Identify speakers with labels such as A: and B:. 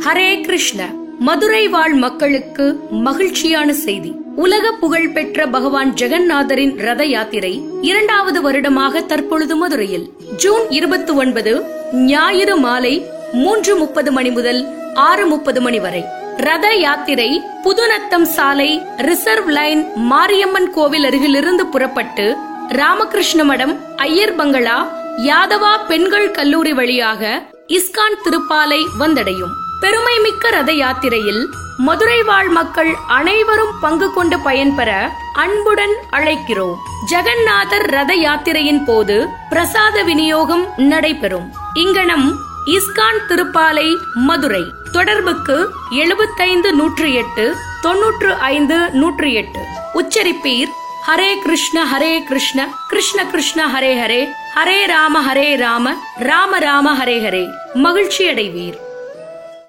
A: ஹரே கிருஷ்ண. மதுரை வாழ் மக்களுக்கு மகிழ்ச்சியான செய்தி. உலக புகழ் பெற்ற பகவான் ஜெகநாதரின் ரத யாத்திரை 2வது வருடமாக தற்பொழுது மதுரையில் ஜூன் 29 ஞாயிறு மாலை 3:30 மணி முதல் 6:30 மணி வரை. ரத யாத்திரை புதுநத்தம் சாலை ரிசர்வ் லைன் மாரியம்மன் கோவில் அருகிலிருந்து புறப்பட்டு ராமகிருஷ்ண மடம், ஐயர் பங்களா, யாதவா பெண்கள் கல்லூரி வழியாக இஸ்கான் திருப்பாலை வந்தடையும். பெருமை மிக்க ரத யாத்திரையில் மதுரை வாழ் மக்கள் அனைவரும் பங்கு கொண்டு பயன்பெற அன்புடன் அழைக்கிறோம். ஜெகநாதர் ரத யாத்திரையின் போது பிரசாத விநியோகம் நடைபெறும். இங்கனம் இஸ்கான் திருப்பாலை, மதுரை. தொடர்புக்கு 75 108 95 108. உச்சரிப்பீர் ஹரே கிருஷ்ண ஹரே கிருஷ்ண கிருஷ்ண கிருஷ்ண ஹரே ஹரே, ஹரே ராம ராம ராம ஹரே ஹரே. மகிழ்ச்சி அடைவீர்.